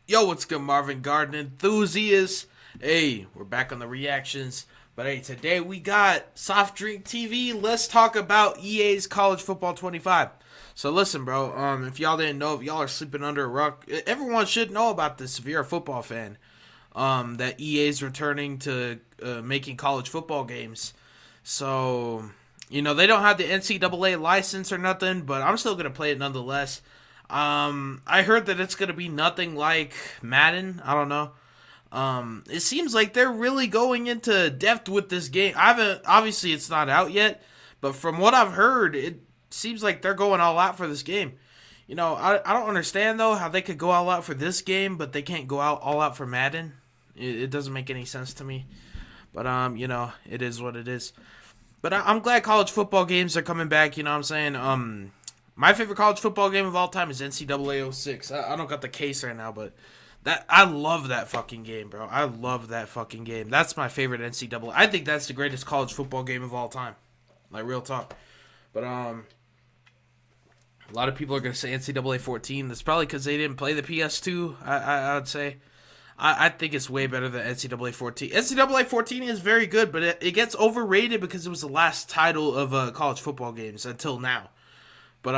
Yo, what's good, Marvin Garden enthusiasts? Hey, we're back on the reactions. But hey, today we got Soft Drink TV. Let's talk about EA's College Football 25. So listen, bro. If y'all didn't know, if y'all are sleeping under a rock, everyone should know about this. If you're a football fan, that EA's returning to making college football games. So they don't have the NCAA license or nothing, but I'm still gonna play it nonetheless. I heard that it's gonna be nothing like Madden. I don't know. It seems like they're really going into depth with this game. I haven't, obviously it's not out yet, but from what I've heard, it seems like they're going all out for this game. I don't understand though how they could go all out for this game, but they can't go out all out for Madden. It doesn't make any sense to me. But it is what it is. But I'm glad college football games are coming back. You know what I'm saying? My favorite college football game of all time is NCAA '06. I don't got the case right now, but I love that fucking game, bro. I love that fucking game. That's my favorite NCAA. I think that's the greatest college football game of all time. Like real talk. But a lot of people are gonna say NCAA 14. That's probably because they didn't play the PS2. I'd say. I think it's way better than NCAA 14. NCAA 14 is very good, but it gets overrated because it was the last title of college football games until now. But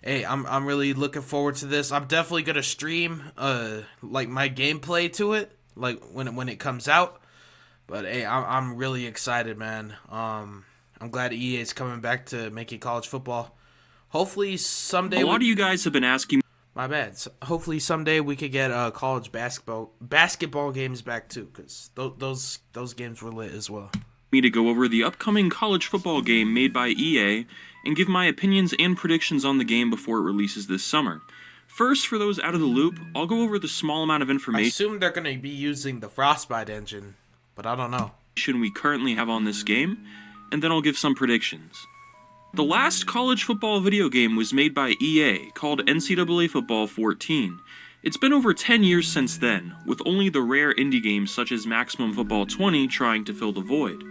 hey, I'm really looking forward to this. I'm definitely gonna stream like my gameplay to it, like when it comes out. But hey, I'm really excited, man. I'm glad EA is coming back to making college football. Hopefully someday. A lot of you guys have been asking My bad. So hopefully someday we could get college basketball games back too, because those games were lit as well. me to go over the upcoming college football game made by EA and give my opinions and predictions on the game before it releases this summer. First, for those out of the loop, I'll go over the small amount of I information assume they're gonna be using the Frostbite engine, but I don't know. we currently have on this game, and then I'll give some predictions. The last college football video game was made by EA, called NCAA Football 14. It's been over 10 years since then, with only the rare indie games such as Maximum Football 20 trying to fill the void.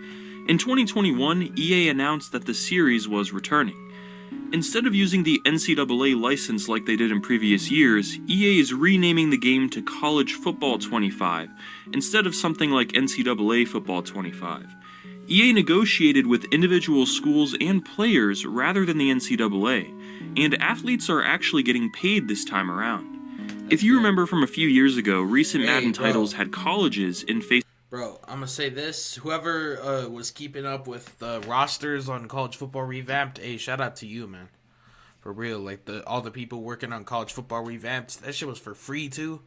In 2021, EA announced that the series was returning. Instead of using the NCAA license like they did in previous years, EA is renaming the game to College Football 25, instead of something like NCAA Football 25. EA negotiated with individual schools and players rather than the NCAA, and athletes are actually getting paid this time around. If you remember from a few years ago, recent Madden titles had colleges in face. Bro, I'm gonna say this. Whoever was keeping up with the rosters on College Football Revamped, hey, shout out to you, man. For real, like all the people working on College Football Revamped, that shit was for free too.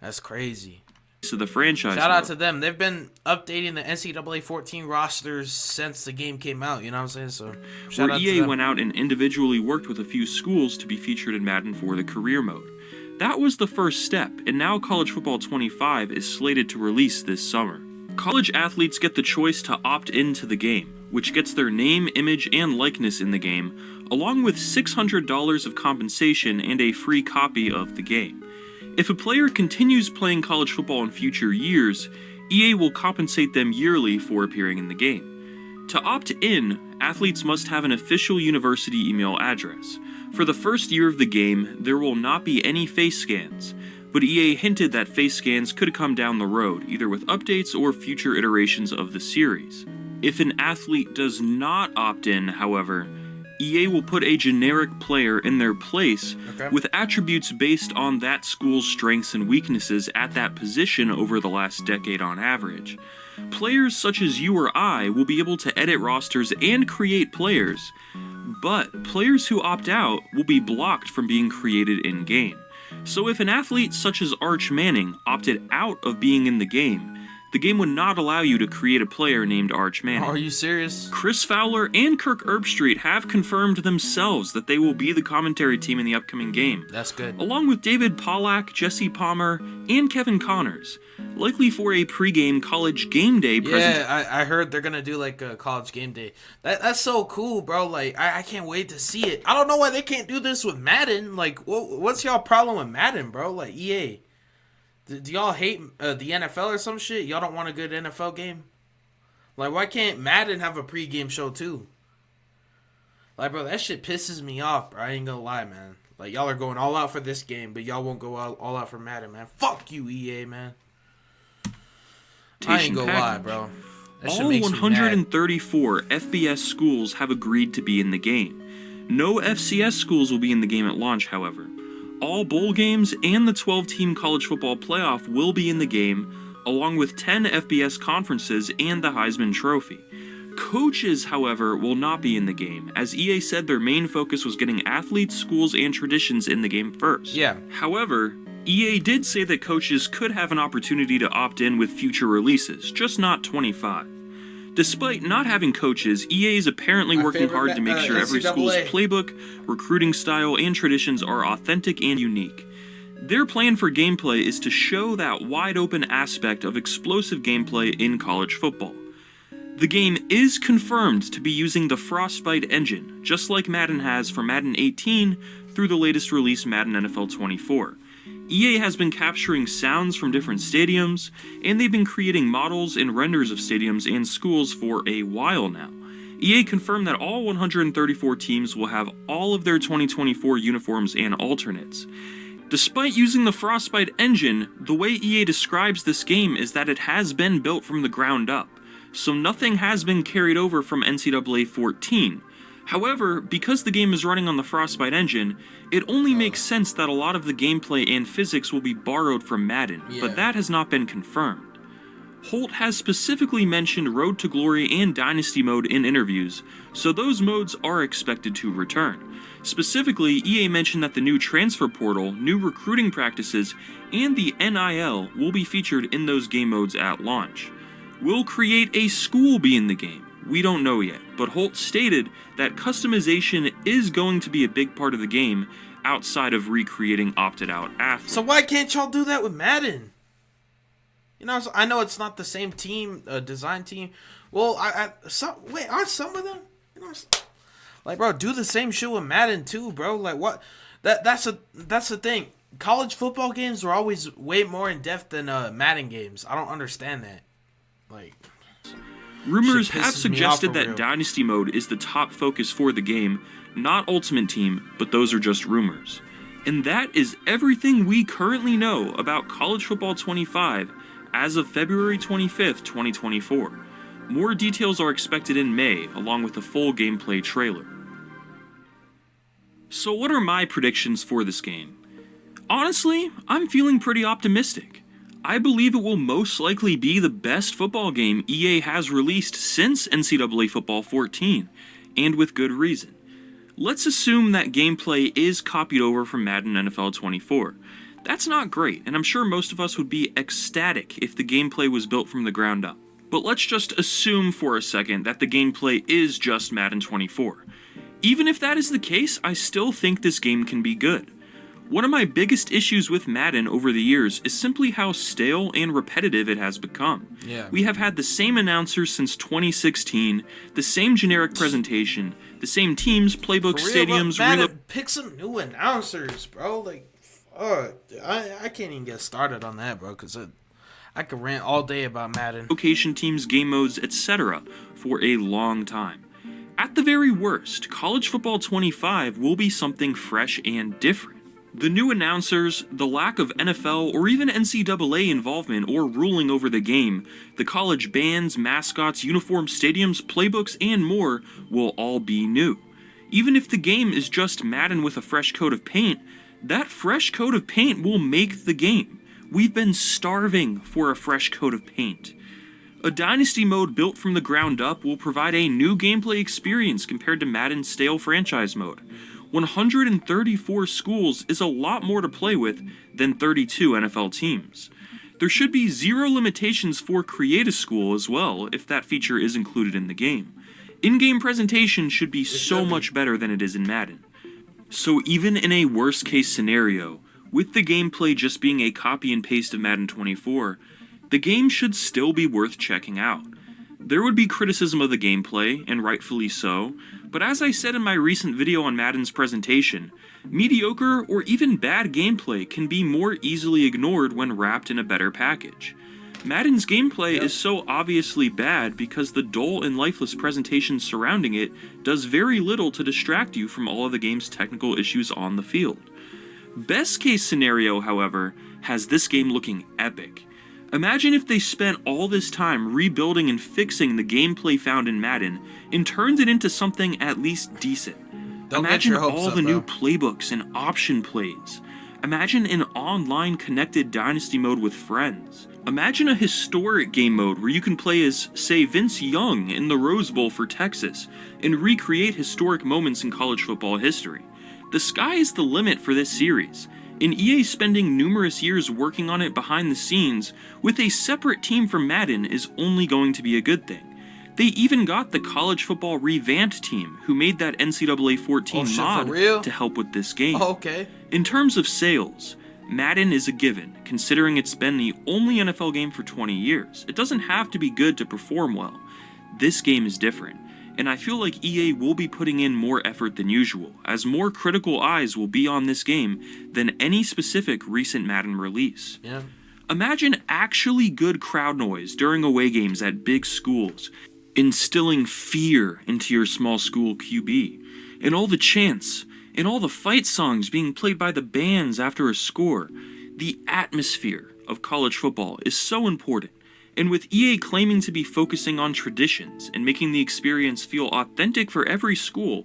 That's crazy. So the franchise. Shout out to them. They've been updating the NCAA 14 rosters since the game came out. You know what I'm saying? So shout where out to EA them. went out and individually worked with a few schools to be featured in Madden for the career mode. That was the first step, and now College Football 25 is slated to release this summer. College athletes get the choice to opt into the game, which gets their name, image, and likeness in the game, along with $600 of compensation and a free copy of the game. If a player continues playing college football in future years, EA will compensate them yearly for appearing in the game. To opt in, athletes must have an official university email address. For the first year of the game, there will not be any face scans, but EA hinted that face scans could come down the road, either with updates or future iterations of the series. If an athlete does not opt in, however, EA will put a generic player in their place with attributes based on that school's strengths and weaknesses at that position over the last decade on average. Players such as you or I will be able to edit rosters and create players, but players who opt out will be blocked from being created in-game. So if an athlete such as Arch Manning opted out of being in the game would not allow you to create a player named Arch Manning. Are you serious? Chris Fowler and Kirk Herbstreit have confirmed themselves that they will be the commentary team in the upcoming game. That's good. Along with David Pollack, Jesse Palmer, and Kevin Connors, likely for a pregame college game day presentation. Yeah, I heard they're gonna do like a college game day. That's so cool, bro. Like I can't wait to see it. I don't know why they can't do this with Madden. Like, what's y'all problem with Madden, bro? Like EA. Do y'all hate the NFL or some shit? Y'all don't want a good NFL game? Like, why can't Madden have a pregame show too? Like, bro, that shit pisses me off, bro. I ain't gonna lie, man. Like, y'all are going all out for this game, but y'all won't go all out for Madden, man. Fuck you, EA, man. I ain't gonna lie, bro. That shit All makes me mad. 134 FBS schools have agreed to be in the game. No FCS schools will be in the game at launch, however. All bowl games and the 12-team college football playoff will be in the game, along with 10 FBS conferences and the Heisman Trophy. Coaches, however, will not be in the game, as EA said their main focus was getting athletes, schools, and traditions in the game first. Yeah. However, EA did say that coaches could have an opportunity to opt in with future releases, just not 25. Despite not having coaches, EA is apparently working hard to make sure every school's playbook, recruiting style, and traditions are authentic and unique. Their plan for gameplay is to show that wide-open aspect of explosive gameplay in college football. The game is confirmed to be using the Frostbite engine, just like Madden has for Madden 18 through the latest release Madden NFL 24. EA has been capturing sounds from different stadiums, and they've been creating models and renders of stadiums and schools for a while now. EA confirmed that all 134 teams will have all of their 2024 uniforms and alternates. Despite using the Frostbite engine, the way EA describes this game is that it has been built from the ground up, so nothing has been carried over from NCAA 14. However, because the game is running on the Frostbite engine, it only makes sense that a lot of the gameplay and physics will be borrowed from Madden, but that has not been confirmed. Holt has specifically mentioned Road to Glory and Dynasty mode in interviews, so those modes are expected to return. Specifically, EA mentioned that the new transfer portal, new recruiting practices, and the NIL will be featured in those game modes at launch. Will Create a School be in the game? We don't know yet, but Holt stated that customization is going to be a big part of the game outside of recreating opted-out athletes. So why can't y'all do that with Madden? You know, I know it's not the same team, design team. Well, aren't some of them? You know, like, bro, do the same shit with Madden too, bro. Like, what? That's the thing. College football games are always way more in depth than Madden games. I don't understand that. Like, rumors have suggested that Dynasty mode is the top focus for the game, not Ultimate Team, but those are just rumors. And that is everything we currently know about College Football 25 as of February 25th, 2024. More details are expected in May, along with a full gameplay trailer. So what are my predictions for this game? Honestly, I'm feeling pretty optimistic. I believe it will most likely be the best football game EA has released since NCAA Football 14, and with good reason. Let's assume that gameplay is copied over from Madden NFL 24. That's not great, and I'm sure most of us would be ecstatic if the gameplay was built from the ground up. But let's just assume for a second that the gameplay is just Madden 24. Even if that is the case, I still think this game can be good. One of my biggest issues with Madden over the years is simply how stale and repetitive it has become. Yeah. We have had the same announcers since 2016, the same generic presentation, the same teams, playbooks, stadiums, pick some new announcers, bro. Like, fuck. I can't even get started on that, bro, because I could rant all day about Madden. Location teams, game modes, etc. for a long time. At the very worst, College Football 25 will be something fresh and different. The new announcers, the lack of NFL or even NCAA involvement or ruling over the game, the college bands, mascots, uniforms, stadiums, playbooks, and more will all be new. Even if the game is just Madden with a fresh coat of paint, that fresh coat of paint will make the game. We've been starving for a fresh coat of paint. A Dynasty mode built from the ground up will provide a new gameplay experience compared to Madden's stale franchise mode. 134 schools is a lot more to play with than 32 NFL teams. There should be zero limitations for Create a School as well, if that feature is included in the game. In-game presentation should be so much better than it is in Madden. So even in a worst-case scenario, with the gameplay just being a copy and paste of Madden 24, the game should still be worth checking out. There would be criticism of the gameplay, and rightfully so, but as I said in my recent video on Madden's presentation, mediocre or even bad gameplay can be more easily ignored when wrapped in a better package. Madden's gameplay is so obviously bad because the dull and lifeless presentation surrounding it does very little to distract you from all of the game's technical issues on the field. Best case scenario, however, has this game looking epic. Imagine if they spent all this time rebuilding and fixing the gameplay found in Madden and turned it into something at least decent. Don't get Imagine your hopes all up, the new bro. playbooks and option plays. Imagine an online connected Dynasty mode with friends. Imagine a historic game mode where you can play as, say, Vince Young in the Rose Bowl for Texas and recreate historic moments in college football history. The sky is the limit for this series, and EA spending numerous years working on it behind the scenes with a separate team from Madden is only going to be a good thing. They even got the college football revamped team who made that NCAA 14 Oh, shit, for mod real? to help with this game. Oh, okay. In terms of sales, Madden is a given, considering it's been the only NFL game for 20 years. It doesn't have to be good to perform well. This game is different, and I feel like EA will be putting in more effort than usual, as more critical eyes will be on this game than any specific recent Madden release. Yeah. Imagine actually good crowd noise during away games at big schools, instilling fear into your small school QB, and all the chants, and all the fight songs being played by the bands after a score. The atmosphere of college football is so important, and with EA claiming to be focusing on traditions and making the experience feel authentic for every school,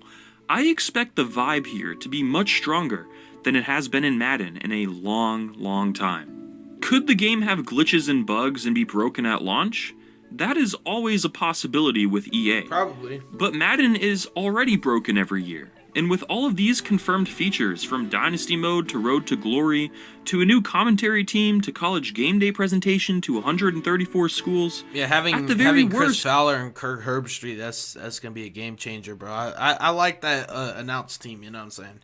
I expect the vibe here to be much stronger than it has been in Madden in a long time. Could the game have glitches and bugs and be broken at launch? That is always a possibility with EA. Probably. But Madden is already broken every year, and with all of these confirmed features, from Dynasty Mode to Road to Glory, to a new commentary team, to college game day presentation, to 134 schools, Yeah, having at the very having Chris worst, Fowler and Kirk Herbstreit, that's gonna be a game changer, bro. I like that announced team. You know what I'm saying?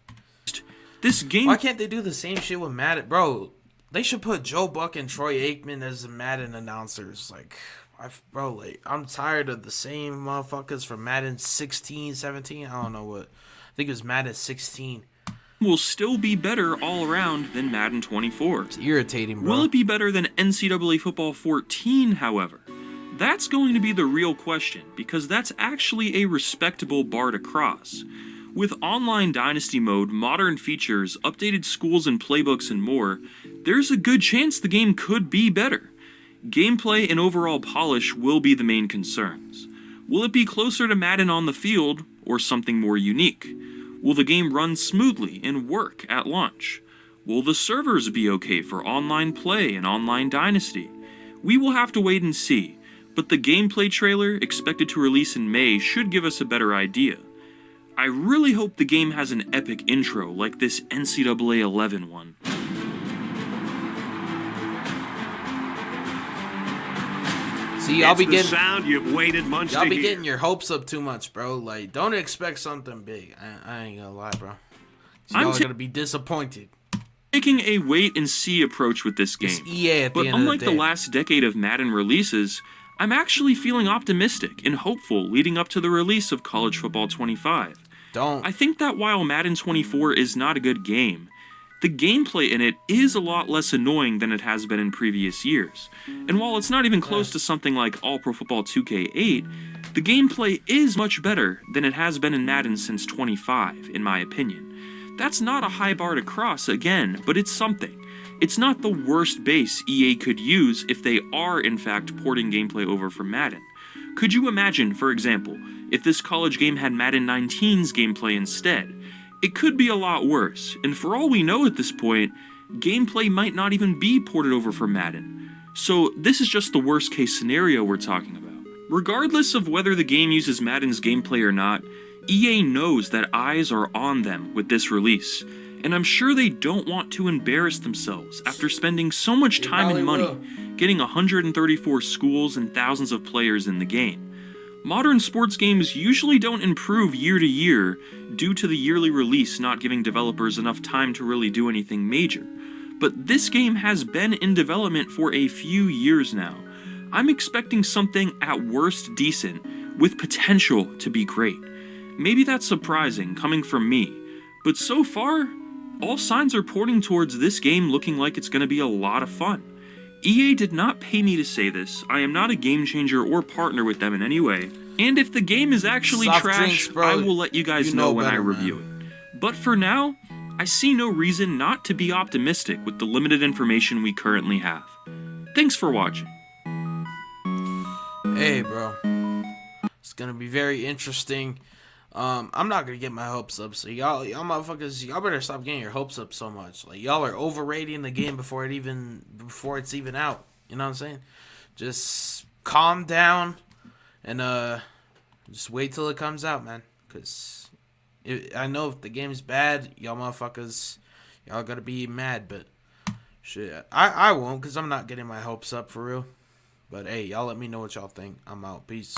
this game Why can't they do the same shit with Madden, bro? They should put Joe Buck and Troy Aikman as the Madden announcers. Like, I'm tired of the same motherfuckers from Madden 16, 17. I don't know what. I think it was Madden 16. will still be better all around than Madden 24. It's irritating, bro. Will it be better than NCAA Football 14, however? That's going to be the real question, because that's actually a respectable bar to cross. With online Dynasty mode, modern features, updated schools and playbooks, and more, there's a good chance the game could be better. Gameplay and overall polish will be the main concerns. Will it be closer to Madden on the field, or something more unique? Will the game run smoothly and work at launch? Will the servers be okay for online play and online Dynasty? We will have to wait and see, but the gameplay trailer, expected to release in May, should give us a better idea. I really hope the game has an epic intro like this NCAA 11 one. See, y'all be the getting sound you've waited months y'all to be hear. getting your hopes up too much, bro. Like, don't expect something big. I ain't gonna lie, bro. I'm Y'all are gonna be disappointed. Taking a wait and see approach with this game. It's EA at the But end unlike of the the day. last decade of Madden releases, I'm actually feeling optimistic and hopeful leading up to the release of College Football 25. Don't. I think that while Madden 24 is not a good game, the gameplay in it is a lot less annoying than it has been in previous years. And while it's not even close to something like All Pro Football 2K8, the gameplay is much better than it has been in Madden since 25, in my opinion. That's not a high bar to cross again, but it's something. It's not the worst base EA could use if they are in fact porting gameplay over from Madden. Could you imagine, for example, if this college game had Madden 19's gameplay instead? It could be a lot worse, and for all we know at this point, gameplay might not even be ported over from Madden. So this is just the worst case scenario we're talking about. Regardless of whether the game uses Madden's gameplay or not, EA knows that eyes are on them with this release, and I'm sure they don't want to embarrass themselves after spending so much time and money getting 134 schools and thousands of players in the game. Modern sports games usually don't improve year to year due to the yearly release not giving developers enough time to really do anything major. But this game has been in development for a few years now. I'm expecting something at worst decent, with potential to be great. Maybe that's surprising coming from me, but so far, all signs are pointing towards this game looking like it's going to be a lot of fun. EA did not pay me to say this. I am not a game changer or partner with them in any way. And if the game is actually Soft trash, drinks, bro. I will let you guys You know know when I better, review it. But for now, I see no reason not to be optimistic with the limited information we currently have. Thanks for watching. Hey, bro. It's gonna be very interesting. I'm not gonna get my hopes up. So y'all motherfuckers, y'all better stop getting your hopes up so much. Like y'all are overrating the game before it's even out. You know what I'm saying? Just calm down and just wait till it comes out, man. Cause I know if the game's bad, y'all motherfuckers, y'all gotta be mad. But shit, I won't, cause I'm not getting my hopes up for real. But hey, y'all let me know what y'all think. I'm out. Peace.